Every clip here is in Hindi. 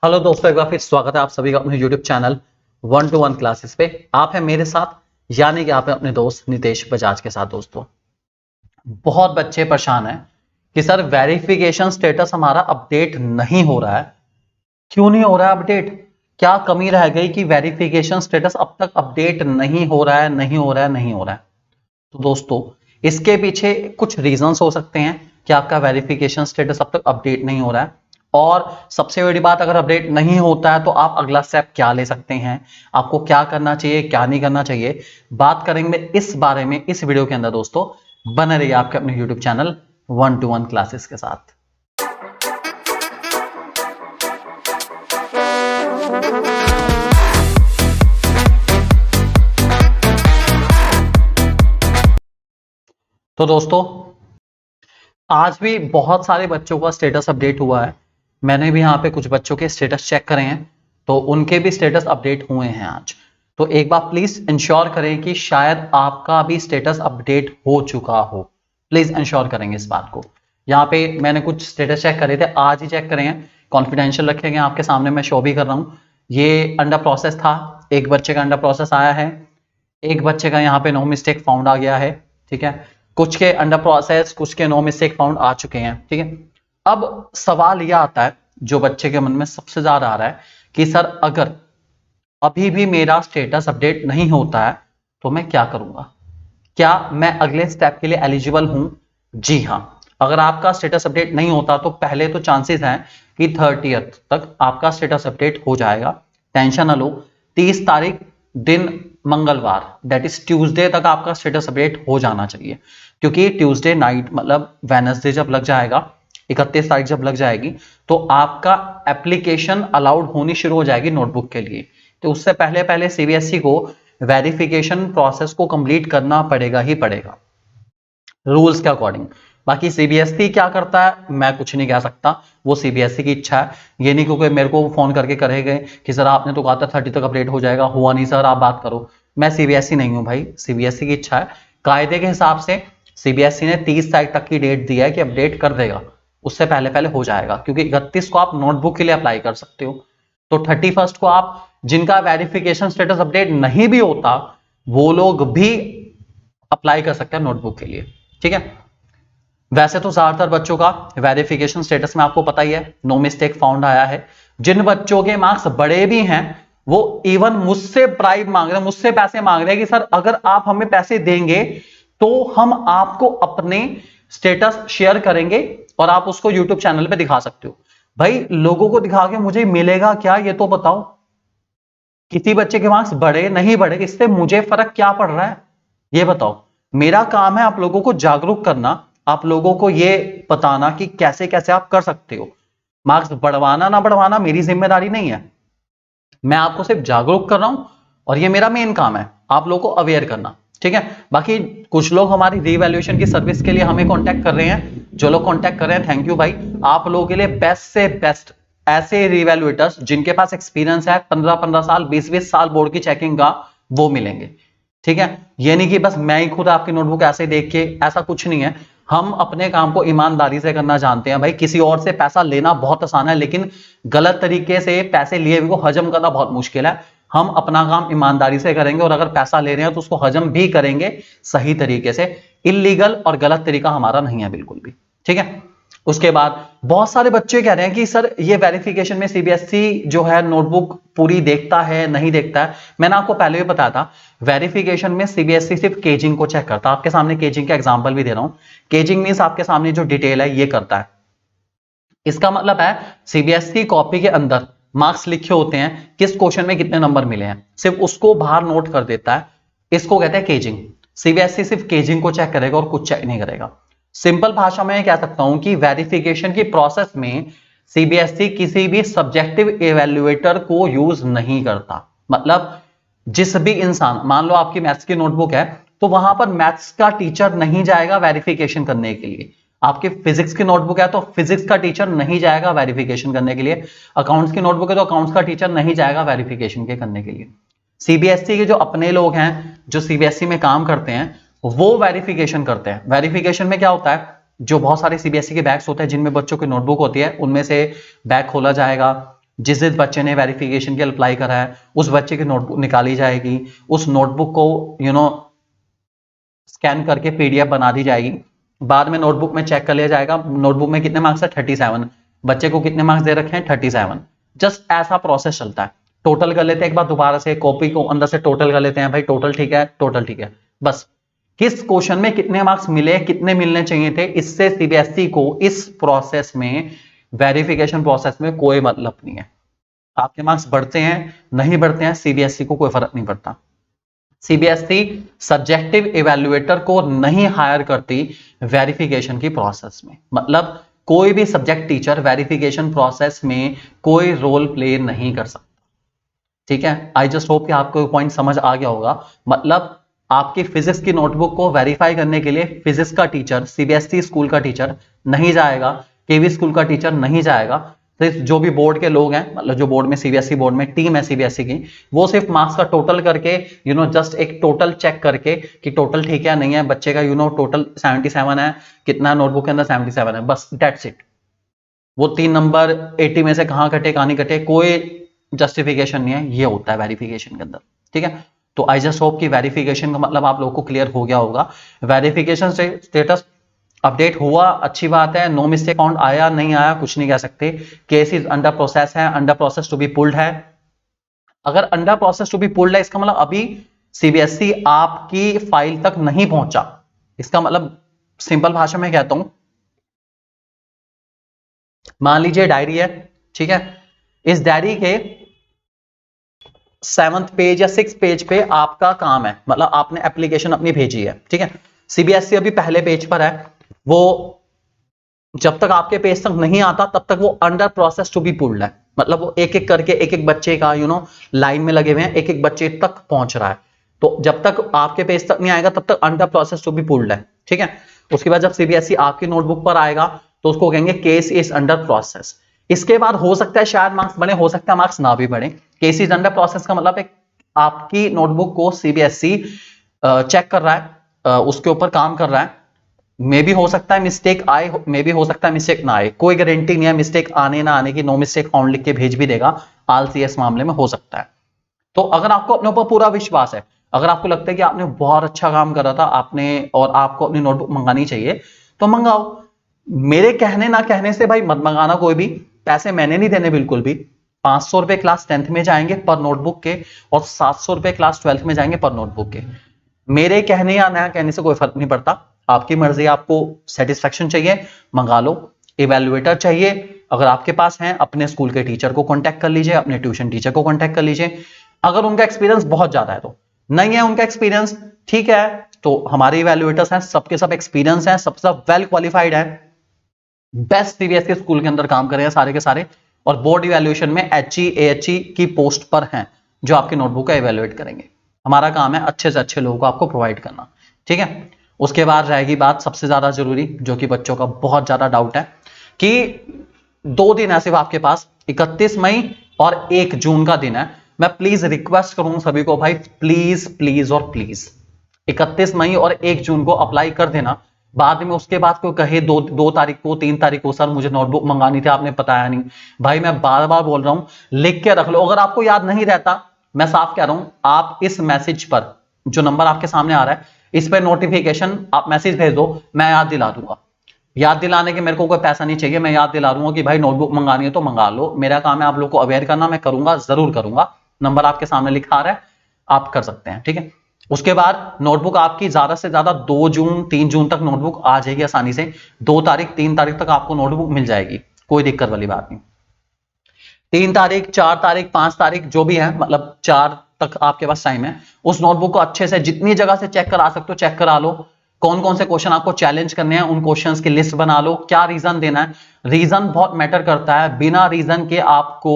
हेलो दोस्तों, एक बार फिर स्वागत है आप सभी का अपने YouTube चैनल 1-to-1 क्लासेस पे। आप हैं मेरे साथ, यानी कि आप हैं अपने दोस्त नितेश बजाज के साथ। दोस्तों, बहुत बच्चे परेशान हैं कि सर वेरिफिकेशन स्टेटस हमारा अपडेट नहीं हो रहा है। क्यों नहीं हो रहा है अपडेट? क्या कमी रह गई कि वेरिफिकेशन स्टेटस अब तक अपडेट नहीं हो रहा है, नहीं हो रहा है, नहीं हो रहा है? तो दोस्तों, इसके पीछे कुछ रीजंस हो सकते हैं कि आपका वेरिफिकेशन स्टेटस अब तक अपडेट नहीं हो रहा है। और सबसे बड़ी बात, अगर अपडेट नहीं होता है तो आप अगला स्टेप क्या ले सकते हैं, आपको क्या करना चाहिए, क्या नहीं करना चाहिए, बात करेंगे इस बारे में इस वीडियो के अंदर। दोस्तों, बने रहिए आपके अपने यूट्यूब चैनल 1-to-1 क्लासेस के साथ। तो दोस्तों, आज भी बहुत सारे बच्चों का स्टेटस अपडेट हुआ है। मैंने भी यहाँ पे कुछ बच्चों के स्टेटस चेक करे हैं, तो उनके भी स्टेटस अपडेट हुए हैं आज। तो एक बार प्लीज इंश्योर करें कि शायद आपका भी स्टेटस अपडेट हो चुका हो। प्लीज इंश्योर करेंगे इस बात को। यहाँ पे मैंने कुछ स्टेटस चेक करे थे, आज ही चेक करे हैं, कॉन्फिडेंशियल रखेंगे, आपके सामने मैं शो भी कर रहा हूँ। ये अंडर प्रोसेस था, एक बच्चे का अंडर प्रोसेस आया है, एक बच्चे का यहाँ पे नो मिस्टेक फाउंड आ गया है। ठीक है, कुछ के अंडर प्रोसेस, कुछ के नो मिस्टेक फाउंड आ चुके हैं। ठीक है, अब सवाल यह आता है जो बच्चे के मन में सबसे ज्यादा आ रहा है कि सर अगर अभी भी मेरा स्टेटस अपडेट नहीं होता है तो मैं क्या करूंगा, क्या मैं अगले स्टेप के लिए एलिजिबल हूं? जी हाँ, अगर आपका स्टेटस अपडेट नहीं होता तो पहले तो चांसेस हैं कि 30th तक आपका स्टेटस अपडेट हो जाएगा। टेंशन ना लो, 30 तारीख दिन मंगलवार, दैट इज ट्यूसडे तक आपका स्टेटस अपडेट हो जाना चाहिए। क्योंकि ट्यूसडे नाइट मतलब वेडनेसडे जब लग जाएगा, 31 तारीख जब लग जाएगी, तो आपका एप्लीकेशन अलाउड होनी शुरू हो जाएगी नोटबुक के लिए। तो उससे पहले पहले सीबीएसई को वेरिफिकेशन प्रोसेस को कंप्लीट करना पड़ेगा ही पड़ेगा, रूल्स के अकॉर्डिंग। बाकी सीबीएसई क्या करता है मैं कुछ नहीं कह सकता, वो सीबीएसई की इच्छा है। ये नहीं क्योंकि मेरे को फोन करके कहेंगे कि सर आपने तो कहा था 30 तक अपडेट हो जाएगा, हुआ नहीं सर, आप बात करो। मैं सीबीएसई नहीं हूं भाई, सीबीएसई की इच्छा है। कायदे के हिसाब से सीबीएसई ने 30 तारीख तक की डेट दी है कि अपडेट कर देगा, उससे पहले पहले हो जाएगा। क्योंकि 31 को आप नोटबुक के लिए अप्लाई कर सकते हो, तो 31 को आप, जिनका वेरिफिकेशन स्टेटस अपडेट नहीं भी होता, वो लोग भी अप्लाई कर सकते हैं नोटबुक के लिए। ठीक है, वैसे तो ज्यादातर बच्चों का वेरिफिकेशन स्टेटस में आपको पता ही है, नो मिस्टेक फाउंड आया है। जिन बच्चों के मार्क्स बड़े भी हैं वो इवन मुझसे प्राइस मांग रहे हैं, मुझसे पैसे मांग रहे हैं कि सर अगर आप हमें पैसे देंगे तो हम आपको अपने स्टेटस शेयर करेंगे और आप उसको यूट्यूब चैनल पे दिखा सकते हो। भाई, लोगों को दिखा के मुझे मिलेगा क्या, ये तो बताओ। किसी बच्चे के मार्क्स बढ़े नहीं बढ़े, इससे मुझे फर्क क्या पड़ रहा है, ये बताओ। मेरा काम है आप लोगों को जागरूक करना, आप लोगों को ये बताना कि कैसे कैसे आप कर सकते हो। मार्क्स बढ़वाना ना बढ़वाना मेरी जिम्मेदारी नहीं है, मैं आपको सिर्फ जागरूक कर रहा हूं, और ये मेरा मेन काम है आप लोगों को अवेयर करना। ठीक है, बाकी कुछ लोग हमारी रीवैल्यूएशन की सर्विस के लिए हमें कांटेक्ट कर रहे हैं। जो लोग कांटेक्ट कर रहे हैं, थैंक यू भाई। आप लोगों के लिए बेस्ट से बेस्ट ऐसे रिवैल्यूएटर्स जिनके पास एक्सपीरियंस है 15-15 साल, 20-20 साल बोर्ड की चेकिंग का, वो मिलेंगे। ठीक है, ये नहीं कि बस मैं ही खुद आपकी नोटबुक ऐसे देख के, ऐसा कुछ नहीं है। हम अपने काम को ईमानदारी से करना जानते हैं भाई। किसी और से पैसा लेना बहुत आसान है, लेकिन गलत तरीके से पैसे लिए हुए को हजम करना बहुत मुश्किल है। हम अपना काम ईमानदारी से करेंगे, और अगर पैसा ले रहे हैं तो उसको हजम भी करेंगे सही तरीके से। इलीगल और गलत तरीका हमारा नहीं है बिल्कुल भी। ठीक है, उसके बाद बहुत सारे बच्चे कह रहे हैं कि सर ये वेरिफिकेशन में सीबीएसई जो है नोटबुक पूरी देखता है नहीं देखता है। मैंने आपको पहले भी बताया था, वेरिफिकेशन में सीबीएसई सिर्फ केजिंग को चेक करता है। आपके सामने केजिंग का एग्जांपल भी दे रहा हूं। केजिंग मींस आपके सामने जो डिटेल है ये करता है। इसका मतलब है सीबीएसई कॉपी के अंदर मार्क्स लिखे होते हैं, किस क्वेश्चन में कितने नंबर मिले हैं, सिर्फ उसको बाहर नोट कर देता है। इसको कहते हैं केजिंग। सीबीएसई सिर्फ केजिंग को चेक करेगा और कुछ चेक नहीं करेगा। सिंपल भाषा में कह सकता हूं कि वेरिफिकेशन की प्रोसेस में सीबीएसई किसी भी सब्जेक्टिव इवेल्युएटर को यूज नहीं करता। मतलब जिस भी इंसान, मान लो आपकी मैथ्स की नोटबुक है, तो वहां पर मैथ्स का टीचर नहीं जाएगा वेरिफिकेशन करने के लिए। आपकी फिजिक्स की नोटबुक है तो फिजिक्स का टीचर नहीं जाएगा वेरिफिकेशन करने के लिए। अकाउंट्स की नोटबुक है तो अकाउंट्स का टीचर नहीं जाएगा वेरिफिकेशन के करने के लिए। सीबीएसई के जो अपने लोग हैं, जो सीबीएसई में काम करते हैं, वो वेरिफिकेशन करते हैं। वेरिफिकेशन में क्या होता है, जो बहुत सारे सीबीएसई के बैग्स होते हैं जिनमें बच्चों की नोटबुक होती है, उनमें से बैग खोला जाएगा, जिस बच्चे ने वेरिफिकेशन के लिए अप्लाई करा है उस बच्चे की नोटबुक निकाली जाएगी, उस नोटबुक को स्कैन करके पीडीएफ बना दी जाएगी, बाद में नोटबुक में चेक कर लिया जाएगा नोटबुक में कितने मार्क्स है 37, बच्चे को कितने मार्क्स दे रखे हैं 37। जस्ट ऐसा प्रोसेस चलता है। टोटल कर लेते हैं एक बार दोबारा से, कॉपी को अंदर से टोटल कर लेते हैं, भाई टोटल ठीक है, टोटल ठीक है, बस किस क्वेश्चन में कितने मार्क्स मिले, कितने मिलने चाहिए थे, इससे सीबीएसई को इस प्रोसेस में, वेरिफिकेशन प्रोसेस में कोई मतलब नहीं है। आपके मार्क्स बढ़ते हैं नहीं बढ़ते हैं सीबीएसई को कोई फर्क नहीं पड़ता। सीबीएसई सब्जेक्टिव इवैल्यूएटर को नहीं हायर करती वेरिफिकेशन की प्रोसेस में, मतलब कोई भी सब्जेक्ट टीचर वेरिफिकेशन प्रोसेस में कोई रोल प्ले नहीं कर सकता। ठीक है, आई जस्ट होप कि आपको पॉइंट समझ आ गया होगा। मतलब आपकी फिजिक्स की नोटबुक को वेरीफाई करने के लिए फिजिक्स का टीचर, सीबीएसई स्कूल का टीचर नहीं जाएगा, केवी स्कूल का टीचर नहीं जाएगा, सिर्फ जो भी बोर्ड के लोग हैं, मतलब जो बोर्ड में सीबीएसई बोर्ड में टीम है सीबीएसई की, वो सिर्फ मार्क्स का टोटल करके जस्ट एक टोटल चेक करके कि टोटल ठीक है नहीं है, बच्चे का टोटल 77 है, कितना नोटबुक के अंदर 77 है, बस दैट्स इट। वो 3 नंबर 80 में से कहां कटे कहां नहीं कटे कोई जस्टिफिकेशन नहीं है, ये होता है वेरिफिकेशन के अंदर। ठीक है, तो आई जस्ट होप कि वेरिफिकेशन का मतलब आप लोगों को क्लियर हो गया होगा। वेरिफिकेशन से स्टेटस अपडेट हुआ, अच्छी बात है, नो मिस्टेक काउंट आया नहीं आया कुछ नहीं कह सकते, केस इज अंडर प्रोसेस है, under process to be pulled है। अगर under process to be pulled है इसका मतलब अभी सीबीएसई आपकी फाइल तक नहीं पहुंचा, इसका मतलब सिंपल भाषा में कहता हूं, मान लीजिए डायरी है, ठीक है, इस डायरी के 7th पेज या 6th पेज पे आपका काम है, मतलब आपने एप्लीकेशन अपनी भेजी है, ठीक है, सीबीएसई अभी पहले पेज पर है, वो जब तक आपके पेज तक नहीं आता तब तक वो under process to be pulled है, मतलब वो एक एक करके एक एक बच्चे का लाइन में लगे हुए हैं, एक एक बच्चे तक पहुंच रहा है, तो जब तक आपके पेज तक नहीं आएगा तब तक under process to be pulled है। ठीक है, उसके बाद जब सीबीएसई आपकी नोटबुक पर आएगा तो उसको कहेंगे केस इज अंडर प्रोसेस। इसके बाद हो सकता है शायद मार्क्स बढ़े, हो सकता है मार्क्स ना भी बढ़े। केस इज अंडर प्रोसेस का मतलब है आपकी नोटबुक को सीबीएसई चेक कर रहा है, उसके ऊपर काम कर रहा है, मे भी हो सकता है मिस्टेक आए, मे भी हो सकता है मिस्टेक ना आए, कोई गारंटी नहीं है मिस्टेक आने ना आने की, नो मिस्टेक फाउंड लिख के भेज भी देगा, आलसी इस मामले में हो सकता है। तो अगर आपको अपने ऊपर पूरा विश्वास है, अगर आपको लगता है कि आपने बहुत अच्छा काम करा था आपने और आपको अपनी नोटबुक मंगानी चाहिए तो मंगाओ। मेरे कहने ना कहने से भाई मत मंगाना, कोई भी पैसे मैंने नहीं देने बिल्कुल भी। 500 रुपए क्लास 10th में जाएंगे पर नोटबुक के और 700 रुपए क्लास 12th में जाएंगे पर नोटबुक के। मेरे कहने या ना कहने से कोई फर्क नहीं पड़ता, आपकी मर्जी, आपको सेटिस्फेक्शन चाहिए मंगा लो। इवेल्युएटर चाहिए अगर आपके पास है अपने स्कूल के टीचर को कांटेक्ट कर लीजिए, अपने ट्यूशन टीचर को कांटेक्ट कर लीजिए। अगर उनका एक्सपीरियंस बहुत ज्यादा है तो, नहीं है उनका एक्सपीरियंस ठीक है, तो हमारे इवेल्युएटर्स हैं, सबके सब एक्सपीरियंस हैं, सबसे सब वेल क्वालिफाइड है, बेस्ट सीबीएसई स्कूल के अंदर काम कर रहे हैं सारे के सारे, और बोर्ड इवैल्यूएशन में एचई एएचई की पोस्ट पर हैं जो आपकी नोटबुक का इवैल्यूएट करेंगे। हमारा काम है अच्छे से अच्छे लोगों को आपको प्रोवाइड करना। ठीक है, उसके बाद रहेगी बात सबसे ज्यादा जरूरी, जो कि बच्चों का बहुत ज्यादा डाउट है कि 2 दिन है सिर्फ आपके पास, 31 मई और 1 जून का दिन है। मैं प्लीज रिक्वेस्ट करूंगा सभी को, भाई प्लीज प्लीज और प्लीज 31 मई और 1 जून को अप्लाई कर देना। बाद में उसके बाद कोई कहे 2 तारीख को 3 तारीख को सर मुझे नोटबुक मंगानी थी आपने बताया नहीं, भाई मैं बार बार बोल रहा हूं लिख के रख लो। अगर आपको याद नहीं रहता, मैं साफ कह रहा हूं, आप इस मैसेज पर, जो नंबर आपके सामने आ रहा है, इस पर नोटिफिकेशन आप मैसेज भेज दो, मैं याद दिला दूंगा। याद दिलाने के मेरे को कोई पैसा नहीं चाहिए, मैं याद दिला दूंगा कि भाई नोटबुक मंगानी है तो मंगा लो। मेरा काम है आप लोग को अवेयर करना, मैं करूंगा, जरूर करूंगा। नंबर आपके सामने लिखा आ रहा है, आप कर सकते हैं। ठीक है, उसके बाद नोटबुक आपकी ज्यादा से ज्यादा 2 जून 3 जून तक नोटबुक आ जाएगी आसानी से, 2 तारीख 3 तारीख तक आपको नोटबुक मिल जाएगी, कोई दिक्कत वाली बात नहीं। 3 तारीख 4 तारीख 5 तारीख जो भी है, मतलब 4 तक आपके पास टाइम है। उस नोटबुक को अच्छे से जितनी जगह से चेक करा सकते हो चेक करा लो। कौन कौन से क्वेश्चन आपको चैलेंज करने हैं उन क्वेश्चंस की लिस्ट बना लो, क्या रीजन देना है, रीजन बहुत मैटर करता है। बिना रीजन के आपको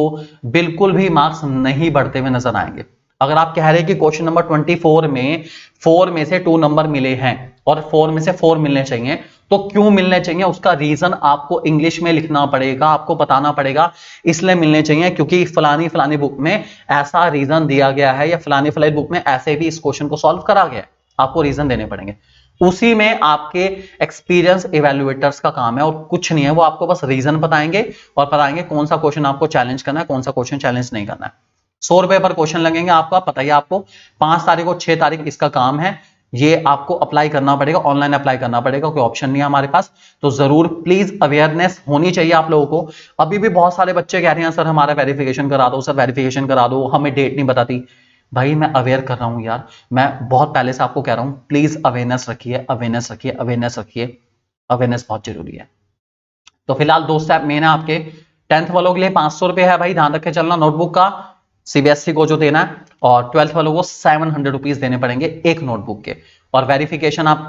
बिल्कुल भी मार्क्स नहीं बढ़ते हुए नजर आएंगे। अगर आप कह रहे हैं कि क्वेश्चन नंबर 24 में 4 में से 2 नंबर मिले हैं और 4 में से 4 मिलने चाहिए, तो क्यों मिलने चाहिए उसका रीजन आपको इंग्लिश में लिखना पड़ेगा, आपको बताना पड़ेगा। इसलिए मिलने चाहिए क्योंकि फलानी फलानी बुक में ऐसा रीजन दिया गया है, या फलानी फलानी बुक में ऐसे भी इस क्वेश्चन को सॉल्व करा गया है, आपको रीजन देने पड़ेंगे। उसी में आपके एक्सपीरियंस इवेल्युएटर्स का काम है और कुछ नहीं है। वो आपको बस रीजन बताएंगे और बताएंगे कौन सा क्वेश्चन आपको चैलेंज करना है, कौन सा क्वेश्चन चैलेंज नहीं करना है। 100 रुपए पर क्वेश्चन लगेंगे आपका, पता ही आपको 5 तारीख और 6 तारीख इसका काम है। ये आपको अप्लाई करना पड़ेगा, ऑनलाइन अप्लाई करना पड़ेगा, कोई ऑप्शन नहीं है हमारे पास। तो जरूर प्लीज अवेयरनेस होनी चाहिए आप लोगों को। अभी भी बहुत सारे बच्चे कह रहे हैं सर हमारा वेरिफिकेशन करा दो, सर वेरिफिकेशन करा दो, हमें डेट नहीं बताती। भाई मैं अवेयर कर रहा हूं यार, मैं बहुत पहले से आपको कह रहा हूं, प्लीज अवेयरनेस रखिए, अवेयरनेस रखिए, अवेयरनेस रखिए। अवेयरनेस बहुत जरूरी है। तो फिलहाल 2 स्टेप मेन है आपके। 10th वालों के लिए 500 रुपए है भाई, ध्यान रखे चलना नोटबुक का, सीबीएसई को जो देना है। और 12th वालों को 700 रुपीज देने पड़ेंगे एक नोटबुक के। और वेरिफिकेशन आप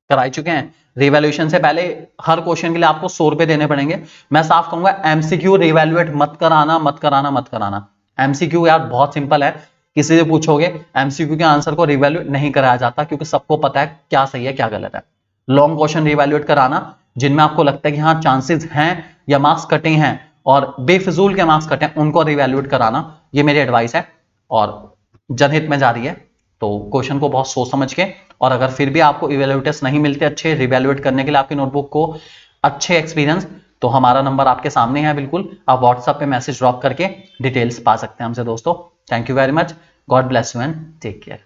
कराई चुके हैं, रिवैल्यूएशन से पहले हर क्वेश्चन के लिए आपको 100 रुपए देने पड़ेंगे। मैं साफ कहूंगा एमसीक्यू रिवैल्यूएट मत कराना, मत कराना, मत कराना। एमसीक्यू यार बहुत सिंपल है, किसी से पूछोगे एमसीक्यू के आंसर को रिवैल्यूएट नहीं कराया जाता, क्योंकि सबको पता है क्या सही है क्या गलत है। लॉन्ग क्वेश्चन रिवैल्यूएट कराना जिनमें आपको लगता है कि हाँ चांसेस हैं या मार्क्स कटे हैं और बेफिजूल के मार्क्स कटे हैं, उनको रिवैल्यूएट कराना, ये मेरी एडवाइस है और जनहित में जारी है। तो क्वेश्चन को बहुत सोच समझ के, और अगर फिर भी आपको इवेल्युएटर्स नहीं मिलते अच्छे रिवैल्यूएट करने के लिए आपकी नोटबुक को, अच्छे एक्सपीरियंस, तो हमारा नंबर आपके सामने है, बिल्कुल आप व्हाट्सएप पे मैसेज ड्रॉप करके डिटेल्स पा सकते हैं हमसे दोस्तों। Thank you very much, God bless you and take care.